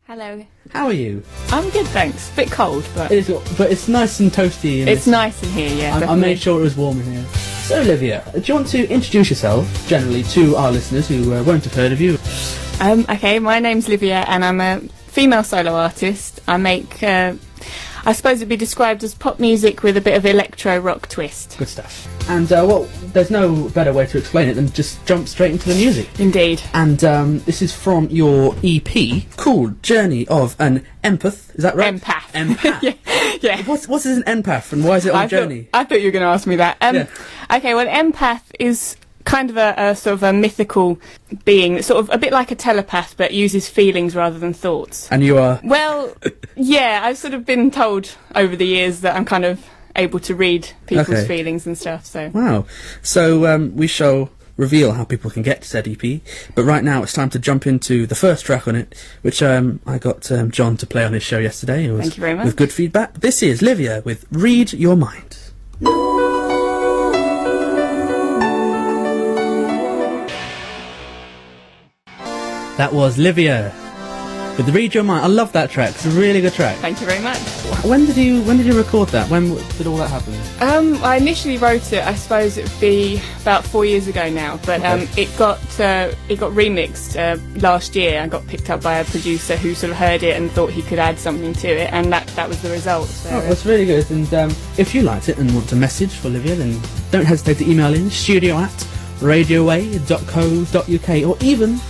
Hello. How are you? I'm good, thanks. Bit cold, but It's nice and toasty. it's nice in here, yeah. I made sure it was warm in here. So, Livia, do you want to introduce yourself, generally, to our listeners who won't have heard of you? Okay, my name's Livia, and I'm a female solo artist. I make, I suppose it'd be described as pop music with a bit of electro-rock twist. Good stuff. And, well, there's no better way to explain it than just jump straight into the music. Indeed. And this is from your EP called Journey of an Empath. Is that right? Empath. Empath. Yeah. What's an empath and why is it on Journey? I thought you were going to ask me that. Yeah. Okay, well, empath is kind of a sort of a mythical being, sort of a bit like a telepath, but uses feelings rather than thoughts. And you are? Well, yeah, I've sort of been told over the years that I'm kind of able to read people's feelings and stuff. So wow. So we shall reveal how people can get to said EP, but right now it's time to jump into the first track on it, which I got John to play on his show yesterday. It was, thank you very much. With good feedback. This is Livia with Read Your Mind. That was Livia with Read Your Mind. I love that track. It's a really good track. Thank you very much. When did you record that? When did all that happen? I initially wrote it, I suppose it would be about 4 years ago now, but it got remixed last year. I got picked up by a producer who sort of heard it and thought he could add something to it, and that was the result. So, that's really good. And if you liked it and want a message for Livia, then don't hesitate to email in studio@radioway.co.uk, or even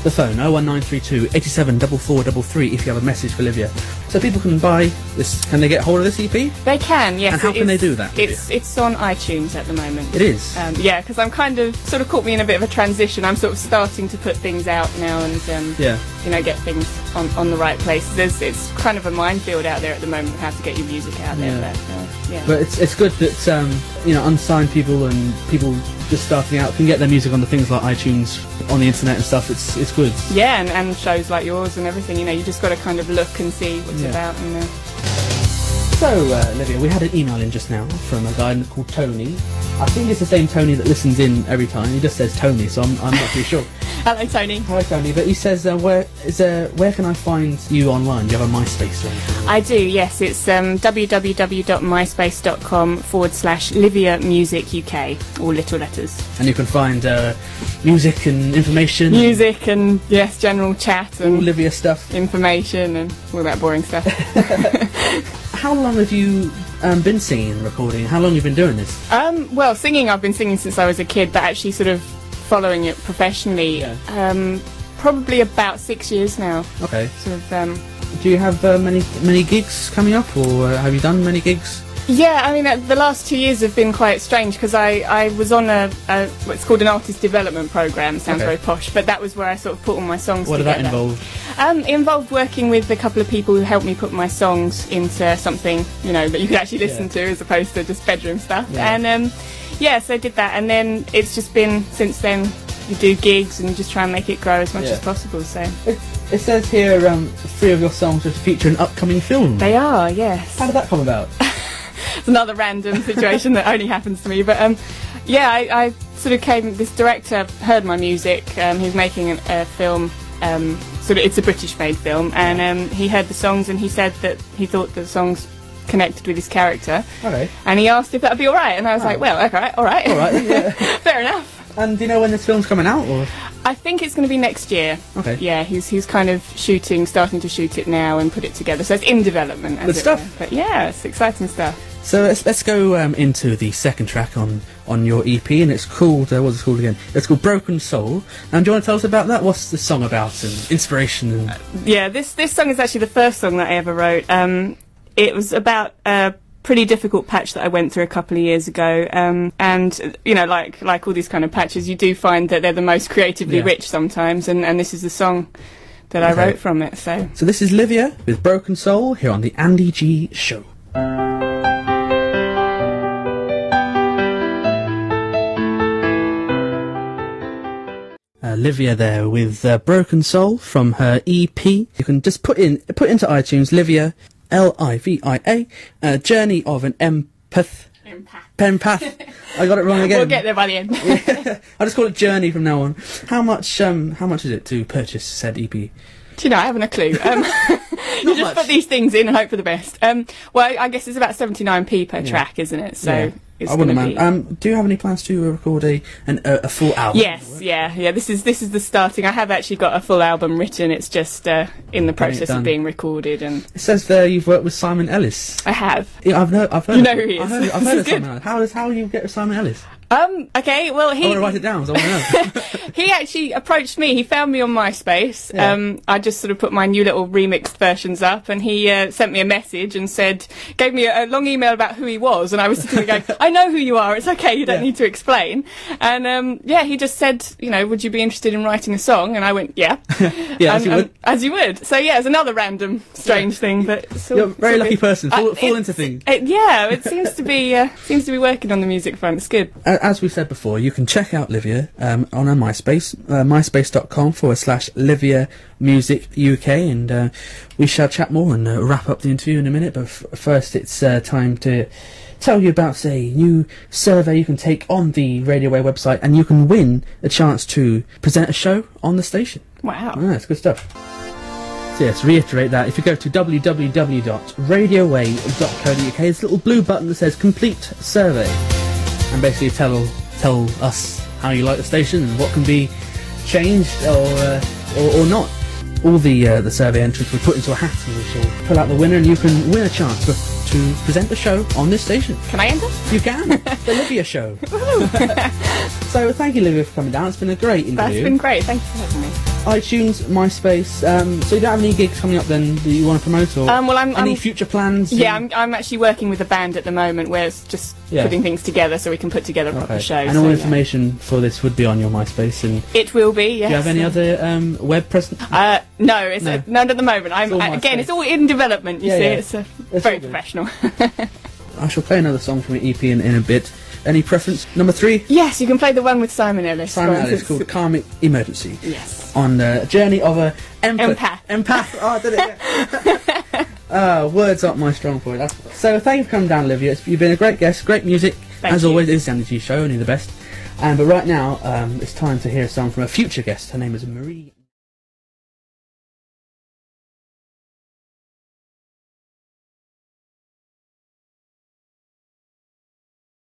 the phone 01932 87 4433 if you have a message for Livia. So people can buy this. Can they get hold of this EP? They can, yes. And how can they do that? It's on iTunes at the moment. It is? Yeah, because I'm kind of sort of caught me in a bit of a transition. I'm sort of starting to put things out now and get things on the right places. It's kind of a minefield out there at the moment how to get your music out there. But it's good that unsigned people and people just starting out can get their music on the things like iTunes, on the internet and stuff. It's good. Yeah, and shows like yours and everything. You just got to kind of look and see what it's about. And, So, Livia, we had an email in just now from a guy called Tony. I think it's the same Tony that listens in every time. He just says Tony, so I'm not too sure. Hello, Tony. Hi, Tony. But he says, where can I find you online? Do you have a MySpace or anything? I do, yes. It's www.myspace.com/Livia Music UK, all little letters. And you can find music and information. Music and, yes, general chat and all Livia stuff. Information and all that boring stuff. How long have you been singing and recording? How long have you been doing this? Well, singing, I've been singing since I was a kid, but actually sort of following it professionally, probably about 6 years now. Okay. Sort of. Do you have many gigs coming up, or have you done many gigs? Yeah, I mean, the last 2 years have been quite strange because I was on what's called an artist development programme. Sounds very posh, but that was where I sort of put all my songs together. What did that involve? It involved working with a couple of people who helped me put my songs into something, that you could actually listen to as opposed to just bedroom stuff. Yeah. And so I did that, and then it's just been, since then, you do gigs and you just try and make it grow as much as possible. So it says here 3 of your songs are to feature an upcoming film. They are, yes. How did that come about? It's another random situation that only happens to me, but I sort of this director heard my music. He was making a film, it's a British-made film, and he heard the songs and he said that he thought the songs connected with his character. Okay. And he asked if that would be alright, and I was like, well, okay, alright. Yeah. Fair enough. And do you know when this film's coming out, or? I think it's going to be next year. Okay. Yeah, he's kind of starting to shoot it now and put it together, so it's in development. Good stuff. But yeah, it's exciting stuff. So let's go into the second track on your EP, and it's called, what's it called again? It's called Broken Soul. And do you want to tell us about that? What's the song about, and inspiration? And yeah, this song is actually the first song that I ever wrote. It was about a pretty difficult patch that I went through a couple of years ago, and like all these kind of patches, you do find that they're the most creatively rich sometimes, and this is the song that I wrote from it. So this is Livia with Broken Soul here on the Andy G Show. Livia there with Broken Soul from her EP. You can just put into iTunes Livia, Livia, Journey of an Empath. Empath. I got it wrong again. We'll get there by the end. I just call it Journey from now on. How much is it to purchase said EP? Do you know, I haven't a clue. You just put these things in and hope for the best. Well, I guess it's about 79p per track, isn't it? So it's I wouldn't be... mind. Do you have any plans to record a full album? Yes, yeah. This is the starting. I have actually got a full album written. It's just in the process of being recorded. And it says there you've worked with Simon Ellis. I have. Yeah, I've heard. You know who he is. I've heard of Simon Ellis. How do you get with Simon Ellis? Okay, well, I want to write it down, so I want to know. He actually approached me. He found me on MySpace. Yeah. I just sort of put my new little remixed versions up, and he sent me a message and gave me a long email about who he was, and I was sitting there going, I know who you are, it's okay, you don't need to explain. And he just said, you know, would you be interested in writing a song? And I went, yeah. Yeah, as you would. As you would. So yeah, it's another random, strange thing, but you're a very lucky person. Fall into things. It seems to be working on the music front. It's good. As we said before, you can check out Livia on our MySpace, myspace.com/Livia Music UK, and we shall chat more and wrap up the interview in a minute. But first, it's time to tell you about a new survey you can take on the Radio Way website, and you can win a chance to present a show on the station. Wow. That's good stuff. So yes, reiterate that. If you go to www.radioway.co.uk, there's a little blue button that says Complete Survey, and basically tell us how you like the station and what can be changed or not. All the survey entries we put into a hat, and we shall pull out the winner, and you can win a chance to present a show on this station. Can I enter? You can. The Livia Show. So thank you, Livia, for coming down. It's been a great interview. That's been great. Thank you for having me. iTunes, MySpace. So you don't have any gigs coming up then that you want to promote, or any future plans? Yeah, I'm actually working with a band at the moment where it's just putting things together so we can put together a proper show. And all information for this would be on your MySpace. And it will be. Yes. Do you have any other web presence? No, it's none at the moment. It's all in development. You see, it's very professional. I shall play another song from your EP in a bit. Any preference? Number 3? Yes, you can play the one with Simon Ellis. Simon Ellis, called Karmic Emergency. Yes. On the journey of a empath. Oh, I did it. Words aren't my strong point. So thank you for coming down, Livia. You've been a great guest, great music. As always, it is the Energy Show, only the best. But right now, it's time to hear a song from a future guest. Her name is Marie.